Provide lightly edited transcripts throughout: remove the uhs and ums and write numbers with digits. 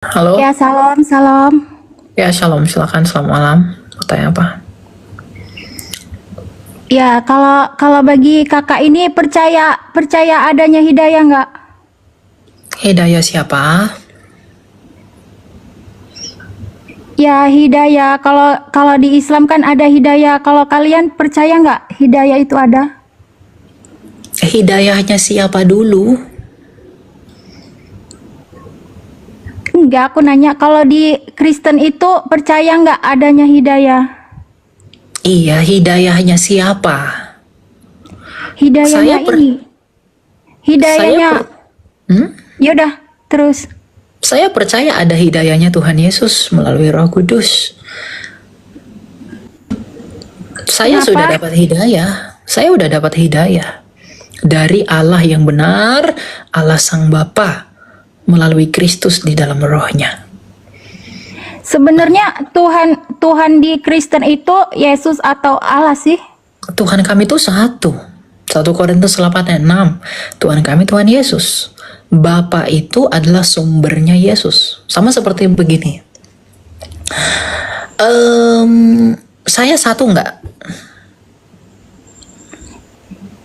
Halo? Ya, salam, salam. Ya, shalom. Silakan. Selamat malam. Mau tanya apa? Ya, kalau kalau bagi kakak ini percaya percaya adanya hidayah nggak? Hidayah siapa? Ya, hidayah. Kalau kalau di Islam kan ada hidayah. Kalau kalian percaya nggak hidayah itu ada? Hidayahnya siapa dulu? Enggak, aku nanya kalau di Kristen itu percaya nggak adanya hidayah? Iya, hidayahnya siapa? Saya Hidayahnya per... ini. Saya Hidayahnya, per... Hmm? yaudah, terus. Saya percaya ada hidayahnya Tuhan Yesus melalui Roh Kudus. Saya sudah Kenapa? dapat hidayah. Saya udah dapat hidayah dari Allah yang benar, Allah Sang Bapa, melalui Kristus di dalam rohnya. Sebenarnya Tuhan Tuhan di Kristen itu Yesus atau Allah sih? Tuhan kami itu satu. 1 Korintus 8:6. Tuhan kami Tuhan Yesus. Bapa itu adalah sumbernya Yesus. Sama seperti begini. Saya satu nggak?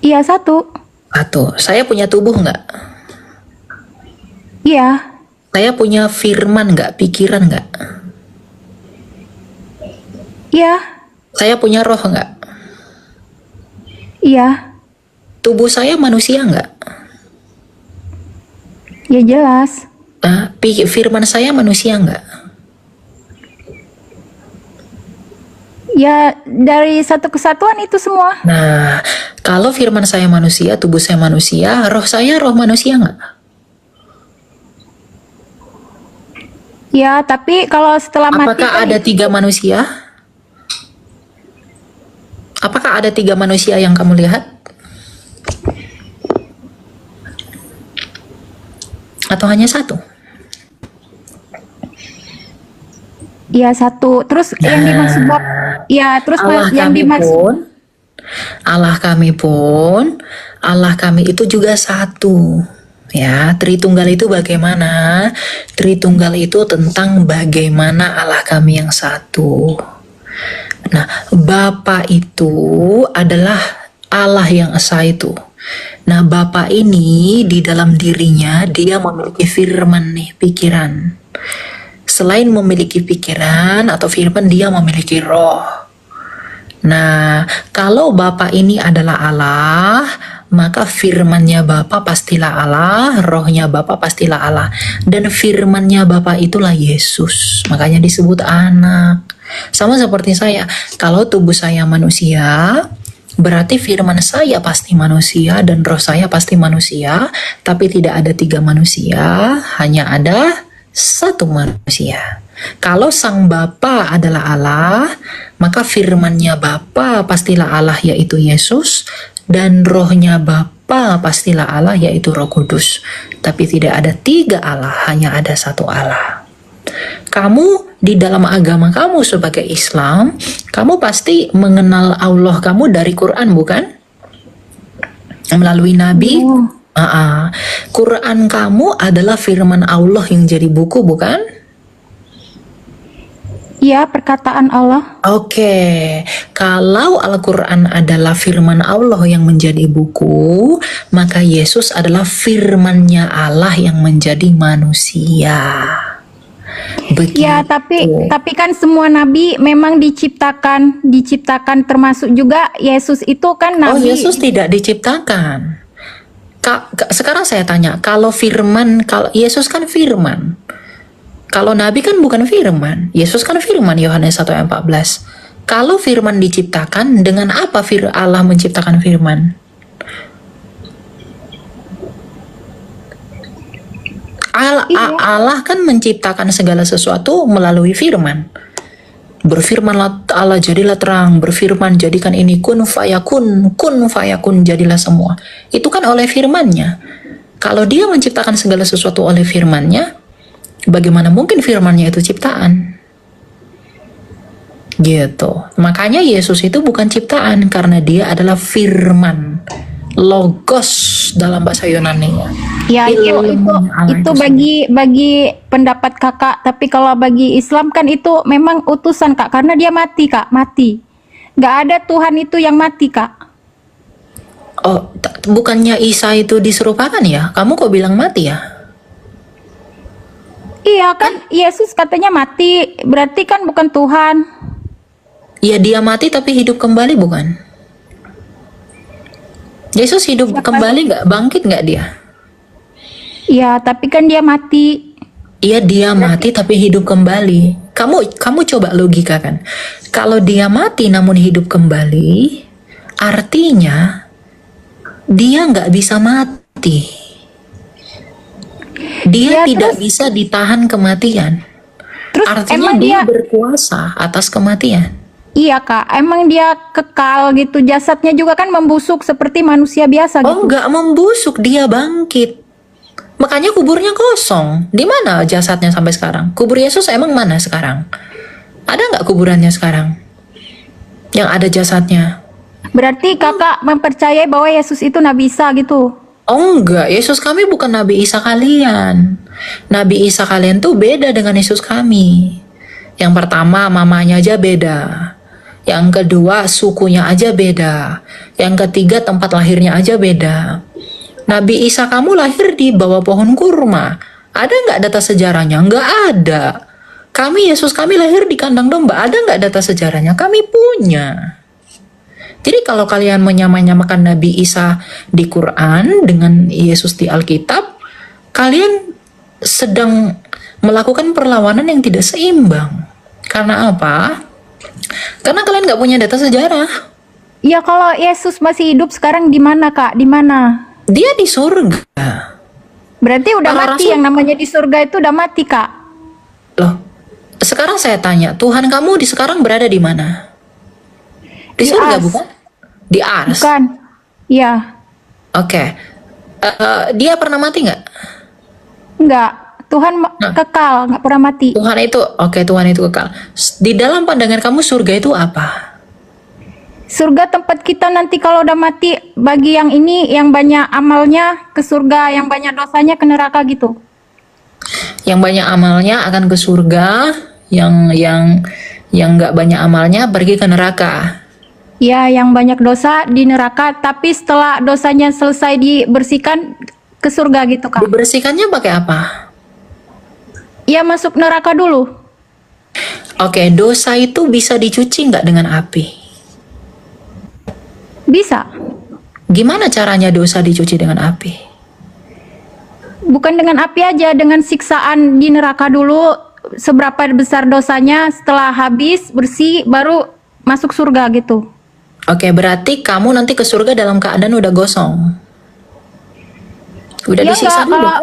Iya, satu. Satu. Saya punya tubuh nggak? Iya. Saya punya firman nggak? Pikiran nggak? Iya. Saya punya roh nggak? Iya. Tubuh saya manusia nggak? Ya jelas. Firman saya manusia nggak? Ya dari satu kesatuan itu semua. Nah, kalau firman saya manusia, tubuh saya manusia, roh saya roh manusia nggak? Ya, tapi kalau setelah mati Apakah kan ada 3 manusia? Apakah ada 3 manusia yang kamu lihat? Atau hanya satu? ya satu. Terus yang dimaksud Bob, ya terus Allah yang kami dimaksud pun, Allah kami pun, Allah kami itu juga satu. Ya, Tritunggal itu bagaimana? Tritunggal itu tentang bagaimana Allah kami yang satu. Nah, Bapa itu adalah Allah yang esa itu. Nah, Bapa ini di dalam dirinya dia memiliki firman nih, pikiran. Selain memiliki pikiran atau firman, dia memiliki roh. Nah, kalau Bapa ini adalah Allah, maka firmannya Bapa pastilah Allah, rohnya Bapa pastilah Allah. Dan firmannya Bapa itulah Yesus. Makanya disebut anak. Sama seperti saya, kalau tubuh saya manusia, berarti firman saya pasti manusia dan roh saya pasti manusia, tapi tidak ada 3 manusia, hanya ada 1 manusia. Kalau sang Bapa adalah Allah, maka firmannya Bapa pastilah Allah yaitu Yesus, dan rohnya Bapa pastilah Allah yaitu Roh Kudus. Tapi tidak ada 3 Allah, hanya ada 1 Allah. Kamu di dalam agama kamu sebagai Islam, kamu pasti mengenal Allah kamu dari Quran, bukan? Melalui Nabi. Quran kamu adalah firman Allah yang jadi buku, bukan? ya perkataan Allah. Oke, kalau Al-Quran adalah firman Allah yang menjadi buku, maka Yesus adalah firmannya Allah yang menjadi manusia. Begitu. Ya, tapi kan semua nabi memang diciptakan termasuk juga Yesus itu kan Oh, nabi. Yesus tidak diciptakan. Sekarang saya tanya, kalau firman, kalau Yesus kan firman. Kalau Nabi kan bukan firman. Yesus kan firman, Yohanes 1 ayat 14. Kalau firman diciptakan, dengan apa Allah menciptakan firman? Allah kan menciptakan segala sesuatu melalui firman. Berfirmanlah Allah, jadilah terang. Berfirman, jadikan ini kun fayakun, jadilah semua. Itu kan oleh firmannya. Kalau dia menciptakan segala sesuatu oleh firmannya, bagaimana mungkin firmannya itu ciptaan? Gitu. Makanya Yesus itu bukan ciptaan, karena dia adalah firman. Logos dalam bahasa Yunani. Ya Ilmunya Allah itu itu sendiri. bagi pendapat kakak. Tapi kalau bagi Islam kan itu memang utusan kak, karena dia mati kak, mati. Nggak ada Tuhan itu yang mati kak. Oh, bukannya Isa itu diserupakan ya? Kamu kok bilang mati ya? Iya kan, Yesus katanya mati, berarti kan bukan Tuhan. Ya dia mati tapi hidup kembali bukan? Yesus hidup Siapa? kembali nggak? Bangkit nggak dia? Iya, tapi kan dia mati. Iya dia mati tapi hidup kembali. Kamu coba logikakan. Kalau dia mati namun hidup kembali, artinya dia nggak bisa mati. Dia Ya, tidak terus bisa ditahan kematian. terus Artinya emang dia dia, berkuasa atas kematian. iya kak, emang dia kekal gitu. Jasadnya juga kan membusuk seperti manusia biasa Oh, gitu. nggak membusuk, dia bangkit. Makanya kuburnya kosong. Di mana jasadnya sampai sekarang? Kubur Yesus emang mana sekarang? Ada nggak kuburannya sekarang? Yang ada jasadnya? Berarti kakak mempercayai bahwa Yesus itu Nabi Isa gitu. Oh enggak, Yesus kami bukan Nabi Isa kalian. Nabi Isa kalian tuh beda dengan Yesus kami. Yang pertama, mamanya aja beda. Yang kedua, sukunya aja beda. Yang ketiga, tempat lahirnya aja beda. Nabi Isa kamu lahir di bawah pohon kurma. Ada nggak data sejarahnya? Nggak ada. Kami, Yesus kami lahir di kandang domba. Ada nggak data sejarahnya? Kami punya. Jadi kalau kalian menyamakan Nabi Isa di Quran dengan Yesus di Alkitab, kalian sedang melakukan perlawanan yang tidak seimbang. Karena apa? Karena kalian nggak punya data sejarah. Ya kalau Yesus masih hidup sekarang di mana kak? Di mana? Dia di surga. Berarti udah Para mati, rasul, yang namanya di surga itu udah mati kak. loh. Sekarang saya tanya, Tuhan kamu di sekarang berada di mana? Di Di surga Ars. bukan? Di Ars. Bukan. Ya, Oke. Dia pernah mati nggak? enggak. Tuhan Nah, kekal, nggak pernah mati. Tuhan itu, oke, Tuhan itu kekal. Di dalam pandangan kamu surga itu apa? Surga tempat kita nanti kalau udah mati, bagi yang ini yang banyak amalnya ke surga, yang banyak dosanya ke neraka gitu. Yang banyak amalnya akan ke surga, yang nggak banyak amalnya pergi ke neraka. Ya, yang banyak dosa di neraka, tapi setelah dosanya selesai dibersihkan ke surga gitu kak. Dibersihkannya pakai apa? Ya masuk neraka dulu. Oke, dosa itu bisa dicuci nggak dengan api? Bisa. Gimana caranya dosa dicuci dengan api? Bukan dengan api aja, dengan siksaan di neraka dulu. Seberapa besar dosanya, setelah habis bersih baru masuk surga gitu. Oke, berarti kamu nanti ke surga dalam keadaan udah gosong. Udah Ya disiksa enggak, dulu. kalau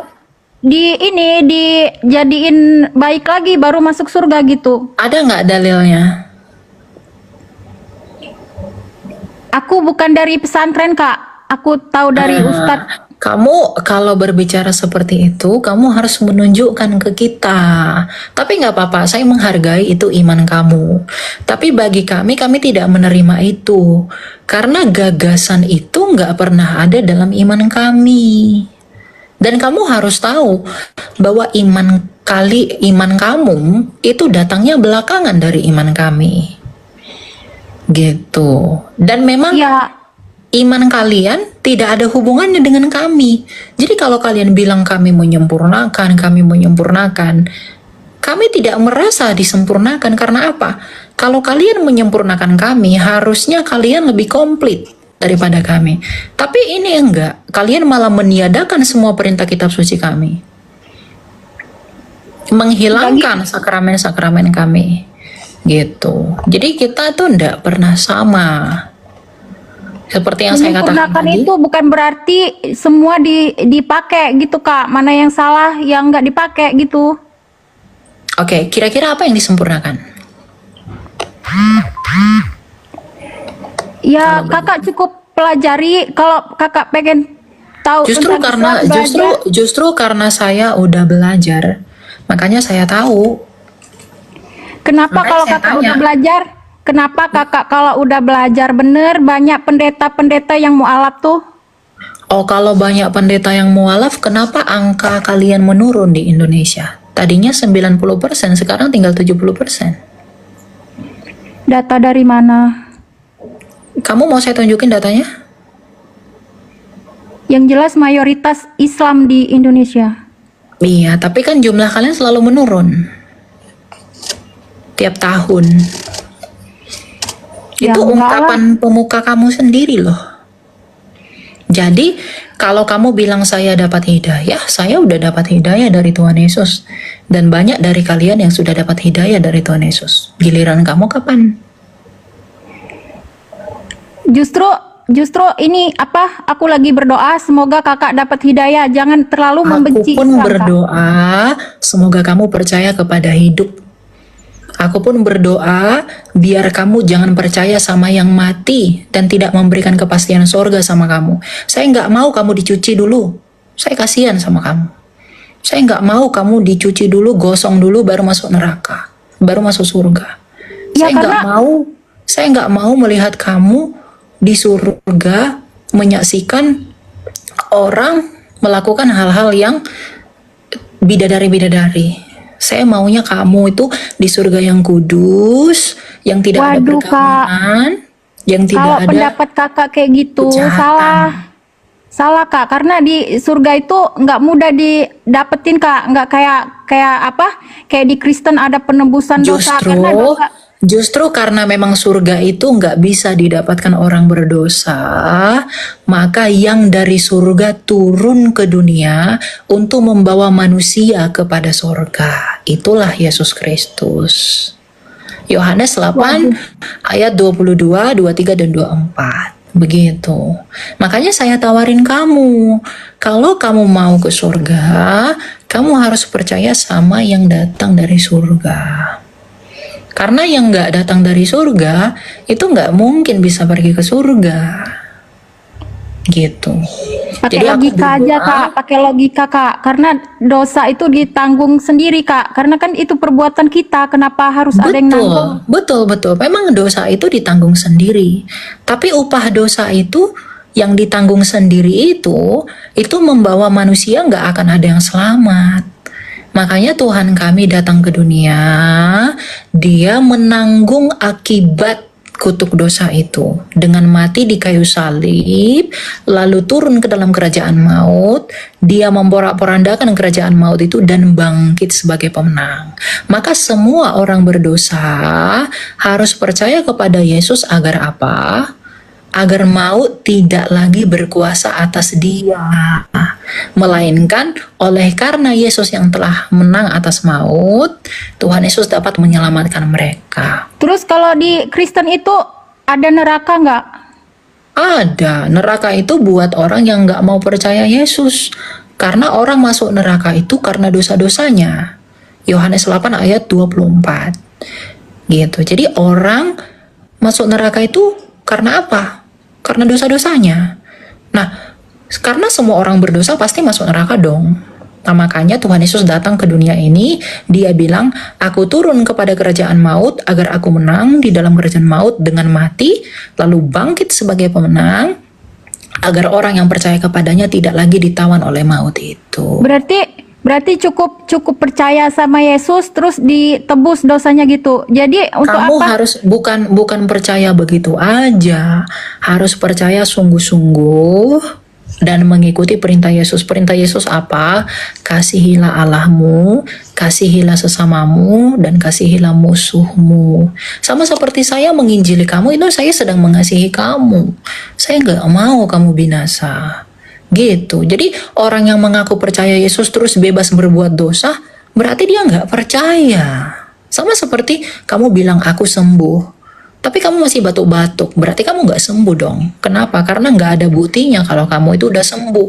dijadiin baik lagi baru masuk surga gitu. Ada nggak dalilnya? Aku bukan dari pesantren kak, aku tahu dari ustadz. Kamu kalau berbicara seperti itu, kamu harus menunjukkan ke kita. Tapi nggak apa-apa, saya menghargai itu iman kamu. Tapi bagi kami tidak menerima itu. Karena gagasan itu nggak pernah ada dalam iman kami. Dan kamu harus tahu bahwa iman kamu itu datangnya belakangan dari iman kami. Gitu. Dan memang Ya, iman kalian tidak ada hubungannya dengan kami. Jadi kalau kalian bilang kami menyempurnakan, kami tidak merasa disempurnakan. Karena apa? Kalau kalian menyempurnakan kami, harusnya kalian lebih komplit daripada kami. Tapi ini enggak. Kalian malah meniadakan semua perintah kitab suci kami. Menghilangkan sakramen-sakramen kami. Gitu. Jadi kita tuh enggak pernah sama. Seperti yang saya katakan menyempurnakan tadi. itu bukan berarti semua dipakai gitu kak. Mana yang salah, yang nggak dipakai gitu. Oke, kira-kira apa yang disempurnakan? Ya kakak cukup pelajari kalau kakak pengen tahu Justru tentang karena Islam, belajar. justru karena saya udah belajar, makanya saya tahu. Kenapa Makanya kalau saya kakak tanya. udah belajar? Kenapa kakak kalau udah belajar bener banyak pendeta-pendeta yang mualaf tuh? Oh, kalau banyak pendeta yang mualaf, kenapa angka kalian menurun di Indonesia? Tadinya 90%, sekarang tinggal 70%. Data dari mana? Kamu mau saya tunjukin datanya? Yang jelas mayoritas Islam di Indonesia. Iya, tapi kan jumlah kalian selalu menurun. Tiap tahun. Ya, Itu enggak ungkapan pemuka kamu sendiri loh. Jadi, kalau kamu bilang saya dapat hidayah, saya udah dapat hidayah dari Tuhan Yesus. Dan banyak dari kalian yang sudah dapat hidayah dari Tuhan Yesus. Giliran kamu kapan? Justru ini apa? Aku lagi berdoa semoga kakak dapat hidayah. Jangan terlalu membenci Aku pun Islam, Kak. berdoa, semoga kamu percaya kepada hidup. Aku pun berdoa, biar kamu jangan percaya sama yang mati dan tidak memberikan kepastian surga sama kamu. Saya nggak mau kamu dicuci dulu. Saya kasihan sama kamu. Saya nggak mau kamu dicuci dulu, gosong dulu, baru masuk neraka, baru masuk surga. Ya, Saya nggak mau melihat kamu di surga menyaksikan orang melakukan hal-hal yang bidadari-bidadari. Saya maunya kamu itu di surga yang kudus, yang tidak ada Waduh, Kak. perkawinan, yang Kalau tidak ada pendapat kakak kayak gitu kejahatan. salah Kak. Karena di surga itu nggak mudah didapetin Kak. Nggak kayak apa? Kayak di Kristen ada penebusan dosa karena dosa. Justru karena memang surga itu nggak bisa didapatkan orang berdosa, maka yang dari surga turun ke dunia untuk membawa manusia kepada surga. Itulah Yesus Kristus. Yohanes 8 ayat 22, 23 dan 24. Begitu. Makanya saya tawarin kamu, kalau kamu mau ke surga, kamu harus percaya sama yang datang dari surga. Karena yang nggak datang dari surga, itu nggak mungkin bisa pergi ke surga. Gitu. Pakai Jadi aku logika aja berdoa, Kak, pakai logika Kak. Karena dosa itu ditanggung sendiri Kak. Karena kan itu perbuatan kita, kenapa harus ada yang nanggung? betul. Memang dosa itu ditanggung sendiri. Tapi upah dosa itu yang ditanggung sendiri itu membawa manusia nggak akan ada yang selamat. Makanya Tuhan kami datang ke dunia, Dia menanggung akibat kutuk dosa itu dengan mati di kayu salib, lalu turun ke dalam kerajaan maut. Dia memporak-porandakan kerajaan maut itu dan bangkit sebagai pemenang. Maka semua orang berdosa harus percaya kepada Yesus agar apa? Agar maut tidak lagi berkuasa atas dia, melainkan oleh karena Yesus yang telah menang atas maut, Tuhan Yesus dapat menyelamatkan mereka. Terus kalau di Kristen itu ada neraka nggak? Ada, neraka itu buat orang yang nggak mau percaya Yesus. Karena orang masuk neraka itu karena dosa-dosanya. Yohanes 8 ayat 24. Gitu. Jadi orang masuk neraka itu karena apa? Karena dosa-dosanya. Nah, karena semua orang berdosa pasti masuk neraka dong. Nah, makanya Tuhan Yesus datang ke dunia ini, Dia bilang, aku turun kepada kerajaan maut agar aku menang di dalam kerajaan maut dengan mati, lalu bangkit sebagai pemenang, agar orang yang percaya kepadanya tidak lagi ditawan oleh maut itu. Berarti cukup percaya sama Yesus terus ditebus dosanya gitu. Jadi untuk Kamu apa? harus bukan percaya begitu aja, harus percaya sungguh-sungguh dan mengikuti perintah Yesus. Perintah Yesus apa? Kasihilah Allahmu, kasihilah sesamamu, dan kasihilah musuhmu. Sama seperti saya menginjili kamu, itu saya sedang mengasihi kamu. Saya nggak mau kamu binasa. Gitu. Jadi orang yang mengaku percaya Yesus terus bebas berbuat dosa, berarti dia nggak percaya. Sama seperti kamu bilang aku sembuh, tapi kamu masih batuk-batuk, berarti kamu nggak sembuh dong. Kenapa? Karena nggak ada buktinya kalau kamu itu udah sembuh.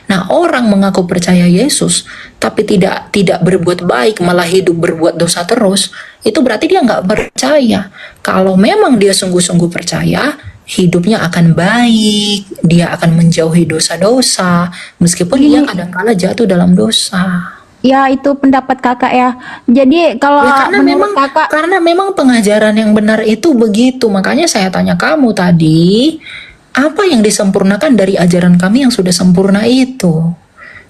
Nah, orang mengaku percaya Yesus, tapi tidak berbuat baik, malah hidup berbuat dosa terus, itu berarti dia nggak percaya. Kalau memang dia sungguh-sungguh percaya, hidupnya akan baik, dia akan menjauhi dosa-dosa, meskipun dia kadang-kala jatuh dalam dosa. Ya itu pendapat kakak ya. Jadi kalau Ya menurut kakak, karena memang pengajaran yang benar itu begitu. Makanya saya tanya kamu tadi, Apa yang disempurnakan dari ajaran kami yang sudah sempurna itu?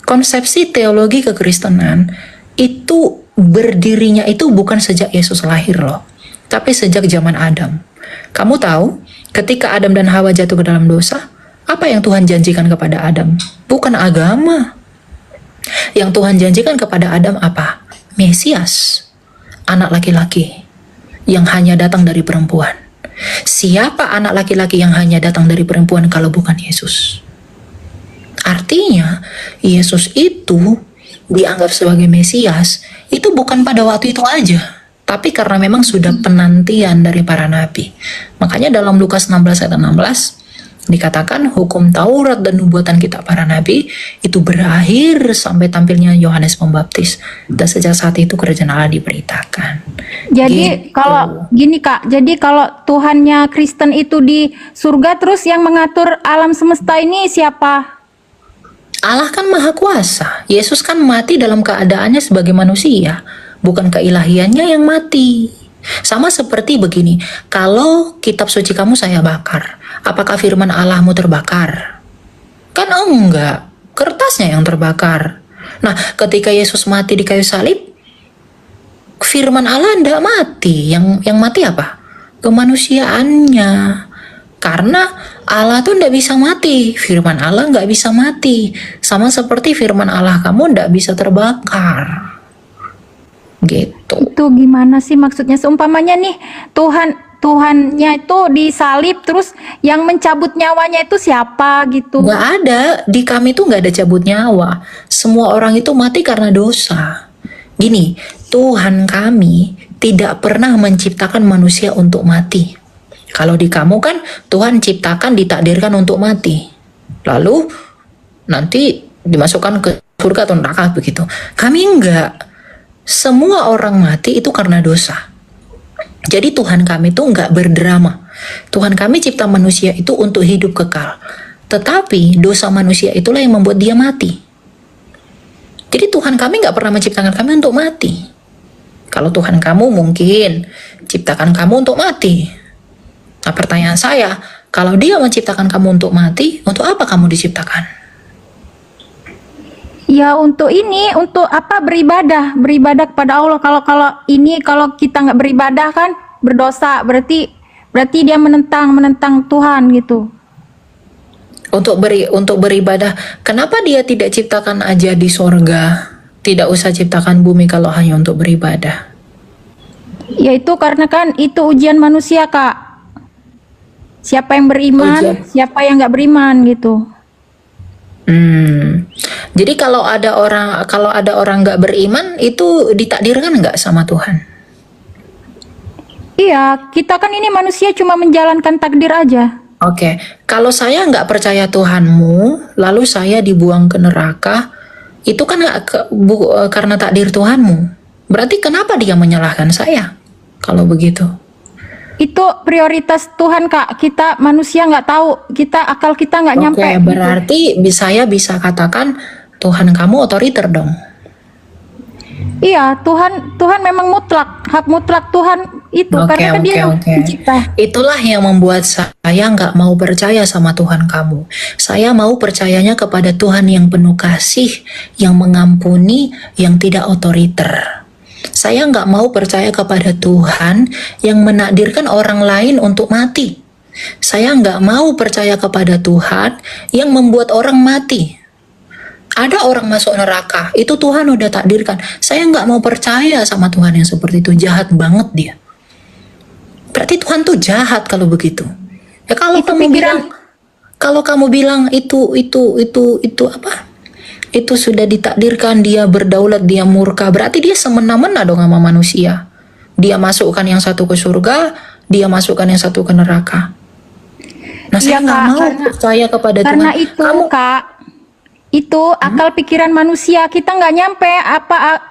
Konsepsi teologi kekristenan itu berdirinya itu bukan sejak Yesus lahir loh, tapi sejak zaman Adam. Kamu tahu, ketika Adam dan Hawa jatuh ke dalam dosa, apa yang Tuhan janjikan kepada Adam? Bukan agama. Yang Tuhan janjikan kepada Adam apa? Mesias, anak laki-laki yang hanya datang dari perempuan. Siapa anak laki-laki yang hanya datang dari perempuan kalau bukan Yesus? Artinya, Yesus itu dianggap sebagai Mesias, itu bukan pada waktu itu aja, tapi karena memang sudah penantian dari para nabi. Makanya dalam Lukas 16 ayat 16, dikatakan hukum Taurat dan nubuatan kitab para nabi itu berakhir sampai tampilnya Yohanes Pembaptis, dan sejak saat itu kerajaan Allah diberitakan. Jadi Gitu. kalau gini Kak, jadi kalau Tuhannya Kristen itu di surga, terus yang mengatur alam semesta ini siapa? Allah kan maha kuasa. Yesus kan mati dalam keadaannya sebagai manusia, bukan keilahiannya yang mati. Sama seperti begini, kalau kitab suci kamu saya bakar, apakah firman Allahmu terbakar? Kan enggak, kertasnya yang terbakar. Nah, ketika Yesus mati di kayu salib, firman Allah enggak mati. Yang mati apa? Kemanusiaannya. Karena Allah tuh enggak bisa mati, firman Allah enggak bisa mati. Sama seperti firman Allah kamu enggak bisa terbakar. Gitu. Itu gimana sih maksudnya? Seumpamanya nih Tuhannya itu disalib, terus yang mencabut nyawanya itu siapa gitu? Nggak ada, di kami tuh nggak ada cabut nyawa. Semua orang itu mati karena dosa. Gini, Tuhan kami tidak pernah menciptakan manusia untuk mati. Kalau di kamu kan Tuhan ciptakan, ditakdirkan untuk mati. Lalu nanti dimasukkan ke surga atau neraka begitu. Kami enggak. Semua orang mati itu karena dosa. Jadi Tuhan kami tuh nggak berdrama. Tuhan kami cipta manusia itu untuk hidup kekal. Tetapi dosa manusia itulah yang membuat dia mati. Jadi Tuhan kami nggak pernah menciptakan kami untuk mati. Kalau Tuhan kamu mungkin ciptakan kamu untuk mati. Nah, pertanyaan saya, kalau dia menciptakan kamu untuk mati, untuk apa kamu diciptakan? Ya untuk apa, beribadah kepada Allah. Kalau kita nggak beribadah kan berdosa, berarti dia menentang Tuhan gitu. Untuk beribadah, kenapa dia tidak ciptakan aja di sorga? Tidak usah ciptakan bumi kalau hanya untuk beribadah. Ya itu karena kan itu ujian manusia Kak. Siapa yang beriman, siapa yang nggak beriman gitu. Jadi kalau ada orang nggak beriman itu ditakdirkan nggak sama Tuhan? Iya, kita kan ini manusia cuma menjalankan takdir aja. Oke, kalau saya nggak percaya Tuhanmu, lalu saya dibuang ke neraka, itu kan karena takdir Tuhanmu. Berarti kenapa dia menyalahkan saya? Kalau begitu? Itu prioritas Tuhan Kak. Kita manusia nggak tahu, akal kita nggak nyampe. Oke, berarti saya bisa katakan Tuhan kamu otoriter dong. Iya, Tuhan memang mutlak, hak mutlak Tuhan itu karena kan dia yang mencipta. Itulah yang membuat saya nggak mau percaya sama Tuhan kamu. Saya mau percayanya kepada Tuhan yang penuh kasih, yang mengampuni, yang tidak otoriter. Saya nggak mau percaya kepada Tuhan yang menakdirkan orang lain untuk mati. Saya nggak mau percaya kepada Tuhan yang membuat orang mati. Ada orang masuk neraka, itu Tuhan udah takdirkan. Saya nggak mau percaya sama Tuhan yang seperti itu, jahat banget dia. Berarti Tuhan tuh jahat kalau begitu. Ya kalau kamu bilang itu apa? Itu sudah ditakdirkan, dia berdaulat, dia murka, berarti dia semena-mena dong sama manusia. Dia masukkan yang satu ke surga, dia masukkan yang satu ke neraka. Nah, saya nggak mau percaya kepada Tuhan. Karena itu Kak, itu akal pikiran manusia, kita nggak nyampe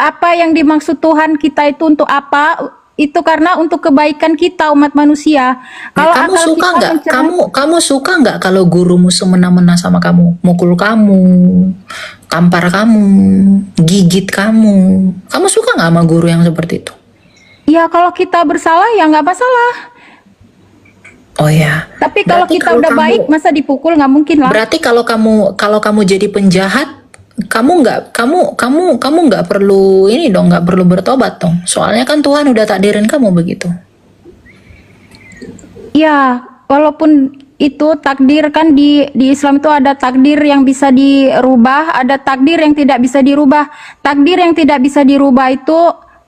apa yang dimaksud Tuhan kita itu untuk apa. Itu karena untuk kebaikan kita umat manusia. Kalau kamu suka nggak? Kamu suka nggak kalau gurumu semena-mena sama kamu, mukul kamu, tampar kamu, gigit kamu? Kamu suka nggak sama guru yang seperti itu? Ya kalau kita bersalah ya nggak masalah. Oh ya. Tapi kalau Berarti kita kalau udah kamu- baik, masa dipukul? Nggak mungkin lah. Berarti kalau kamu jadi penjahat, kamu nggak perlu ini dong, nggak perlu bertobat dong. Soalnya kan Tuhan udah takdirin kamu begitu. Ya, walaupun itu takdir kan di Islam itu ada takdir yang bisa dirubah, ada takdir yang tidak bisa dirubah. Takdir yang tidak bisa dirubah itu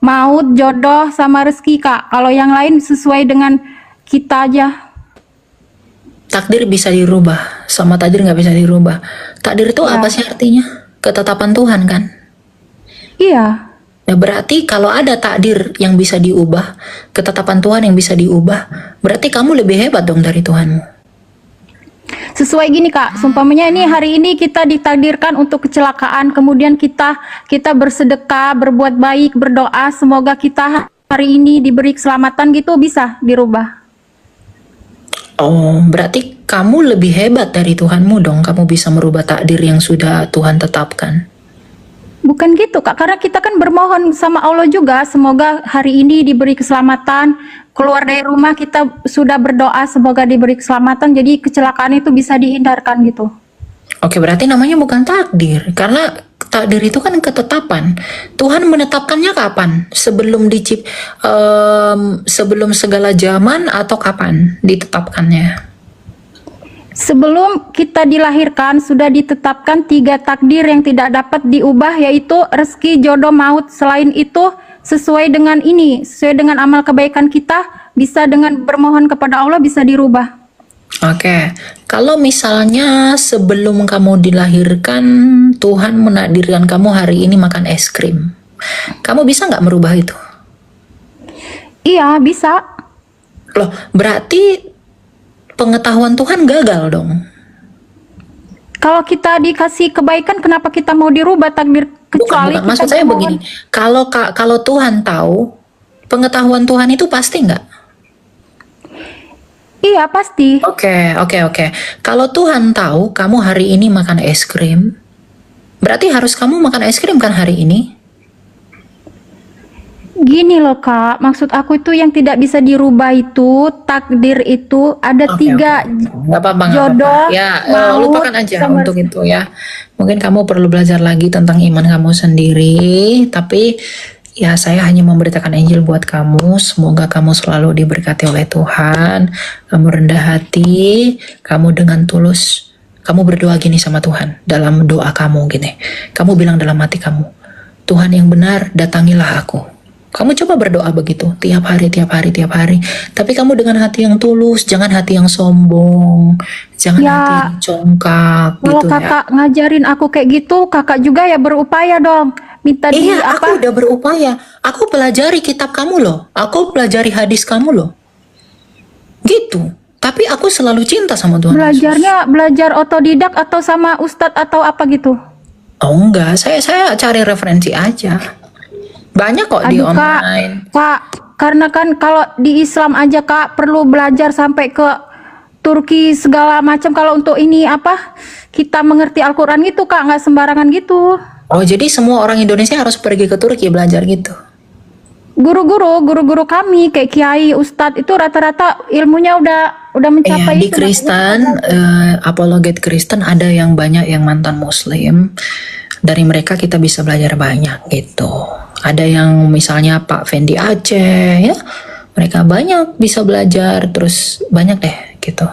maut, jodoh, sama rezeki, Kak. Kalau yang lain sesuai dengan kita aja. Takdir bisa dirubah, sama takdir nggak bisa dirubah. Takdir itu Ya. apa sih artinya? Ketetapan Tuhan kan? Iya. Ya berarti kalau ada takdir yang bisa diubah, ketetapan Tuhan yang bisa diubah, berarti kamu lebih hebat dong dari Tuhanmu. Sesuai gini, Kak, seumpamanya ini hari ini kita ditakdirkan untuk kecelakaan, kemudian kita bersedekah, berbuat baik, berdoa, semoga kita hari ini diberi keselamatan, gitu bisa dirubah. Oh, berarti kamu lebih hebat dari Tuhanmu dong. Kamu bisa merubah takdir yang sudah Tuhan tetapkan. Bukan gitu, Kak, karena kita kan bermohon sama Allah juga, semoga hari ini diberi keselamatan, keluar dari rumah kita sudah berdoa semoga diberi keselamatan, jadi kecelakaan itu bisa dihindarkan gitu. Oke, berarti namanya bukan takdir. Karena takdir itu kan ketetapan. Tuhan menetapkannya kapan? Sebelum segala zaman atau kapan ditetapkannya? Sebelum kita dilahirkan sudah ditetapkan 3 takdir yang tidak dapat diubah, yaitu rezeki, jodoh, maut. Selain itu sesuai dengan amal kebaikan kita, bisa dengan bermohon kepada Allah bisa dirubah. Oke, kalau misalnya sebelum kamu dilahirkan, Tuhan menakdirkan kamu hari ini makan es krim. Kamu bisa nggak merubah itu? Iya, bisa. Loh, berarti pengetahuan Tuhan gagal dong. Kalau kita dikasih kebaikan, kenapa kita mau dirubah takdir? Kecuali Bukan. Maksud kita saya bermohon. begini, kalau Tuhan tahu, pengetahuan Tuhan itu pasti nggak? Iya, pasti. Oke. Kalau Tuhan tahu kamu hari ini makan es krim, berarti harus kamu makan es krim kan hari ini? Gini loh, Kak, maksud aku itu yang tidak bisa dirubah itu takdir itu ada Oke. 3 Nggak apa-apa. jodoh, Ya, maut, lupakan aja sama untuk itu ya. Mungkin kamu perlu belajar lagi tentang iman kamu sendiri, tapi ya saya hanya memberitakan Injil buat kamu. Semoga kamu selalu diberkati oleh Tuhan. Kamu rendah hati, kamu dengan tulus, kamu berdoa gini sama Tuhan. Dalam doa kamu gini, kamu bilang dalam hati kamu, Tuhan yang benar, datangilah aku. Kamu coba berdoa begitu tiap hari. Tapi kamu dengan hati yang tulus, jangan hati yang sombong, jangan Ya, hati yang congkak kalau gitu ya. Kakak ngajarin aku kayak gitu, Kakak juga ya berupaya dong. Minta di Iya, apa? aku udah berupaya. Aku pelajari kitab kamu loh. Aku pelajari hadis kamu loh. Gitu. Tapi aku selalu cinta sama Tuhan Yesus. Belajarnya belajar otodidak atau sama ustadz atau apa gitu? Oh enggak, saya cari referensi aja. Banyak kok di Aduh, online. Kak, karena kan kalau di Islam aja, Kak, perlu belajar sampai ke Turki segala macam. Kalau untuk ini apa, kita mengerti Al-Quran gitu, Kak, nggak sembarangan gitu. Oh, jadi semua orang Indonesia harus pergi ke Turki belajar gitu. Guru-guru kami kayak kiai, ustadz itu rata-rata ilmunya udah Iya, mencapai di itu. Kristen, apologet Kristen ada yang banyak yang mantan Muslim. Dari mereka kita bisa belajar banyak gitu. Ada yang misalnya Pak Fendi Aceh, ya, mereka banyak bisa belajar. Terus banyak deh gitu.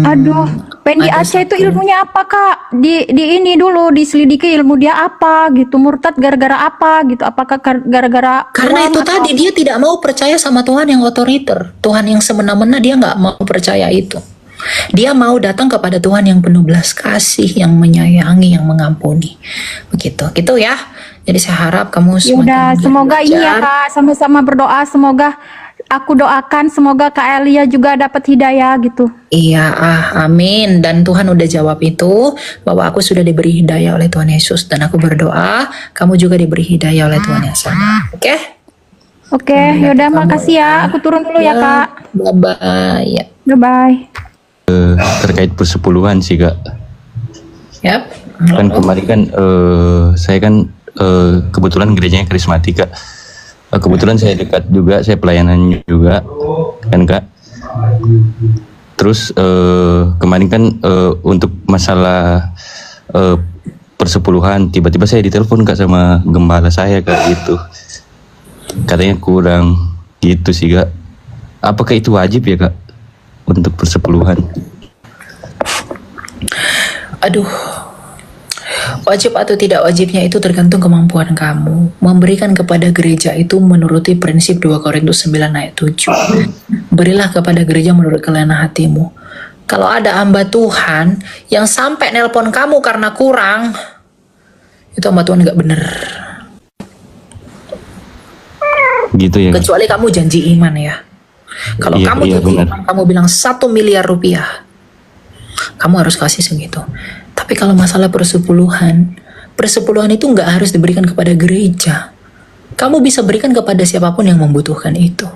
Aduh, Pendi ada Aceh itu satu- ilmunya apa, Kak? Di ini dulu diselidiki ilmu dia apa gitu. Murtad gara-gara apa gitu? Apakah gara-gara Karena uang itu atau- tadi dia tidak mau percaya sama Tuhan yang otoriter, Tuhan yang semena-mena, dia nggak mau percaya itu. Dia mau datang kepada Tuhan yang penuh belas kasih, yang menyayangi, yang mengampuni. Begitu, gitu ya. Jadi saya harap kamu Ya udah, giat semoga ini ya, belajar. Kak, sama-sama berdoa. Semoga aku doakan, semoga Kak Elia juga dapat hidayah gitu. Iya, amin. Dan Tuhan udah jawab itu, bahwa aku sudah diberi hidayah oleh Tuhan Yesus. Dan aku berdoa, kamu juga diberi hidayah oleh Tuhan yang sama. Oke? Oke, yaudah, makasih ya. Aku turun dulu ya, Kak. Bye-bye. Ya. Bye-bye. Terkait persepuluhan sih Kak. Yap. Kan kemarin kan saya kan kebetulan gerejanya karismatik Kak. Kebetulan saya dekat juga, saya pelayanan juga kan Kak. Terus kemarin kan untuk masalah persepuluhan, tiba-tiba saya ditelepon Kak sama gembala saya Kak gitu. Katanya kurang gitu sih Kak. Apakah itu wajib ya Kak untuk persepuluhan? Aduh, wajib atau tidak wajibnya itu tergantung kemampuan kamu. Memberikan kepada gereja itu menuruti prinsip 2 Korintus 9 ayat 7. Berilah kepada gereja menurut kelainan hatimu. Kalau ada hamba Tuhan yang sampai nelpon kamu karena kurang, itu hamba Tuhan nggak bener. Gitu ya Kak? Kecuali kamu janji iman ya. Kalau Iya, kamu iya, janji benar. iman, kamu bilang 1 miliar rupiah, kamu harus kasih segitu. Tapi kalau masalah persepuluhan itu nggak harus diberikan kepada gereja. Kamu bisa berikan kepada siapapun yang membutuhkan itu.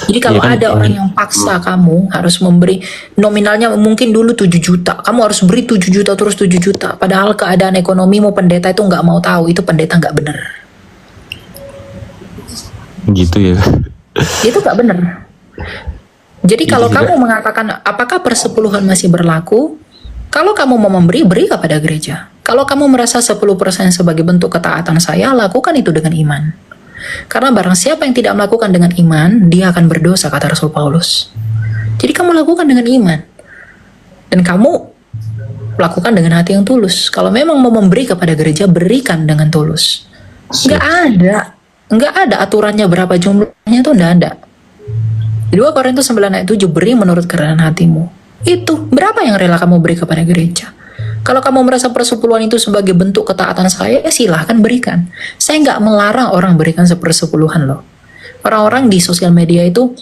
Jadi kalau Iya kan, ada orang yang paksa kamu harus memberi, nominalnya mungkin dulu 7 juta, kamu harus beri 7 juta terus 7 juta. Padahal keadaan ekonomimu pendeta itu nggak mau tahu, itu pendeta nggak bener. gitu ya. Itu nggak bener. Jadi Itu kalau juga. kamu mengatakan apakah persepuluhan masih berlaku, kalau kamu mau memberi, beri kepada gereja. Kalau kamu merasa 10% sebagai bentuk ketaatan saya, lakukan itu dengan iman. Karena barang siapa yang tidak melakukan dengan iman, dia akan berdosa, kata Rasul Paulus. Jadi kamu lakukan dengan iman. Dan kamu lakukan dengan hati yang tulus. Kalau memang mau memberi kepada gereja, berikan dengan tulus. Nggak ada aturannya berapa jumlahnya, itu nggak ada. 2 Korintus 9 ayat 7, beri menurut kerelaan hatimu. Itu, berapa yang rela kamu beri kepada gereja? Kalau kamu merasa persepuluhan itu sebagai bentuk ketaatan saya, ya silahkan berikan. Saya nggak melarang orang berikan sepersepuluhan loh. Orang-orang di sosial media itu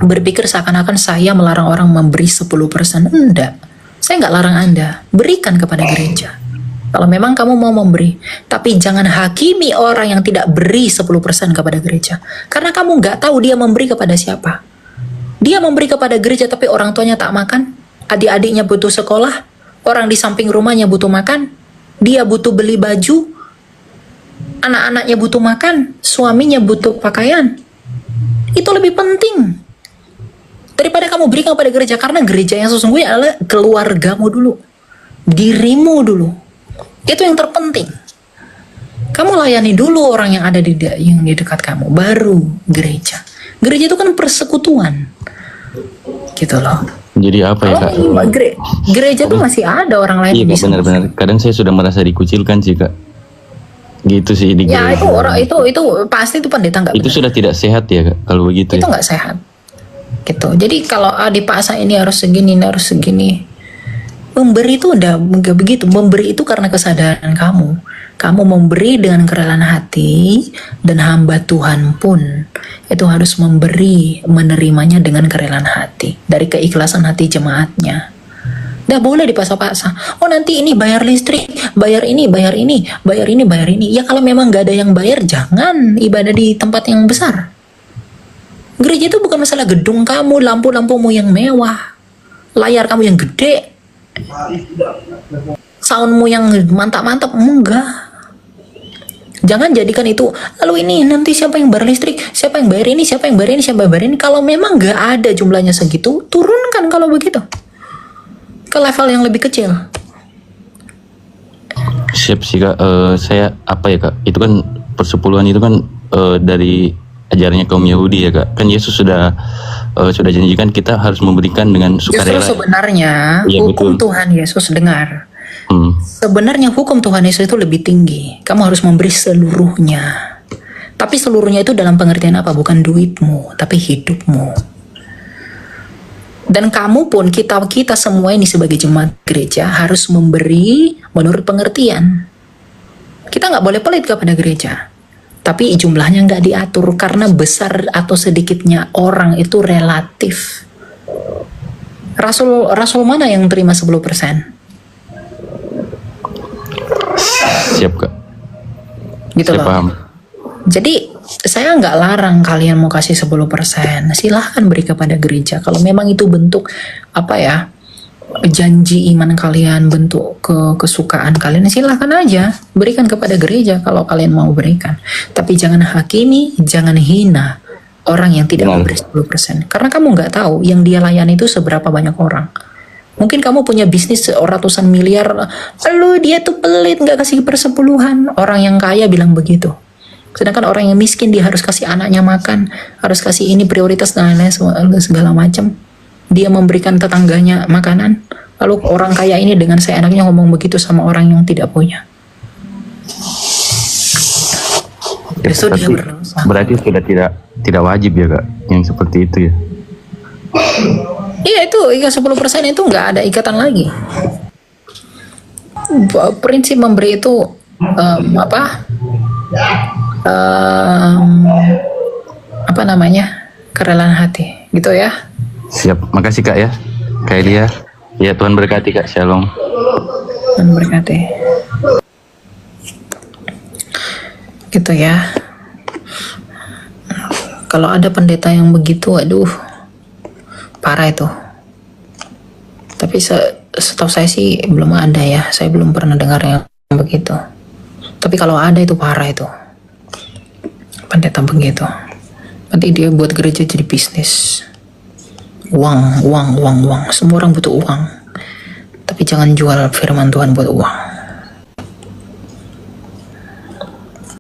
berpikir seakan-akan saya melarang orang memberi 10%. Enggak. Saya nggak larang Anda. Berikan kepada gereja. Kalau memang kamu mau memberi. Tapi jangan hakimi orang yang tidak beri 10% kepada gereja. Karena kamu nggak tahu dia memberi kepada siapa. Dia memberi kepada gereja tapi orang tuanya tak makan. Adik-adiknya butuh sekolah. Orang di samping rumahnya butuh makan. Dia butuh beli baju. Anak-anaknya butuh makan. Suaminya butuh pakaian. Itu lebih penting daripada kamu berikan kepada gereja. Karena gereja yang sesungguhnya adalah keluargamu dulu. Dirimu dulu. Itu yang terpenting. Kamu layani dulu orang yang ada yang di dekat kamu. Baru gereja. Gereja itu kan persekutuan. Gitu loh. Jadi apa ya Kak? Kalau gereja tuh masih ada orang lain Iya yang Kak, bisa. benar-benar. Kadang saya sudah merasa dikucilkan sih Kak. Gitu sih di Ya gereja. itu pasti itu pendeta nggak Itu benar. sudah tidak sehat ya Kak, kalau begitu Itu ya. nggak sehat. Gitu. Jadi kalau dipaksa ini harus segini, ini harus segini. Memberi itu udah nggak begitu. Memberi itu karena kesadaran kamu. Kamu memberi dengan kerelaan hati, dan hamba Tuhan pun itu harus memberi, menerimanya dengan kerelaan hati, dari keikhlasan hati jemaatnya. Nggak boleh dipaksa-paksa. Oh nanti ini bayar listrik, bayar ini, bayar ini, bayar ini, bayar ini. Ya kalau memang nggak ada yang bayar, jangan ibadah di tempat yang besar. Gereja itu bukan masalah gedung kamu, lampu-lampumu yang mewah, layar kamu yang gede, soundmu yang mantap-mantap, enggak. Jangan jadikan itu, lalu ini nanti siapa yang bayar listrik, siapa yang bayar ini, siapa yang bayar ini, siapa yang bayar ini. Kalau memang nggak ada jumlahnya segitu, turunkan kalau begitu ke level yang lebih kecil. Siap sih Kak. Saya apa ya Kak? Itu kan persepuluhan itu kan dari ajarannya kaum Yahudi ya Kak. Kan Yesus sudah janjikan kita harus memberikan dengan sukarela. Justru sebenarnya Iya, hukum betul. Tuhan Yesus, dengar. Sebenarnya Sebenarnya hukum Tuhan Yesus itu lebih tinggi. Kamu harus memberi seluruhnya. Tapi seluruhnya itu dalam pengertian apa? Bukan duitmu, tapi hidupmu. Dan kamu pun, kita semua ini sebagai jemaat gereja harus memberi menurut pengertian. Kita nggak boleh pelit kepada gereja. Tapi jumlahnya nggak diatur karena besar atau sedikitnya orang itu relatif. Rasul mana yang terima 10%? siap Kak. Gitu Saya loh. paham. Jadi saya nggak larang kalian mau kasih 10%. Silahkan beri kepada gereja. Kalau memang itu bentuk apa ya, janji iman kalian, bentuk kesukaan kalian, silahkan aja berikan kepada gereja kalau kalian mau berikan. Tapi jangan hakimi, jangan hina orang yang tidak Benar. memberi 10%. Karena kamu nggak tahu yang dia layani itu seberapa banyak orang. Mungkin kamu punya bisnis ratusan miliar, lalu dia tuh pelit nggak kasih persepuluhan. Orang yang kaya bilang begitu. Sedangkan orang yang miskin dia harus kasih anaknya makan, harus kasih ini prioritas dan lain-lain segala macam. Dia memberikan tetangganya makanan. Lalu orang kaya ini dengan seenaknya ngomong begitu sama orang yang tidak punya. Justru dia berdosa. Berarti sudah tidak wajib ya kak yang seperti itu ya. Iya itu 10% itu nggak ada ikatan lagi. Prinsip memberi itu apa namanya, kerelaan hati gitu ya. Siap, makasih kak ya, Kak Elia. Ya Tuhan berkati kak, shalom. Dan berkati. Gitu ya. Kalau ada pendeta yang begitu, aduh, parah itu. Tapi setahu saya sih belum ada ya. Saya belum pernah dengar yang begitu. Tapi kalau ada itu parah itu. Pendeta begitu. Nanti dia buat gereja jadi bisnis. Uang. Semua orang butuh uang. Tapi jangan jual firman Tuhan buat uang.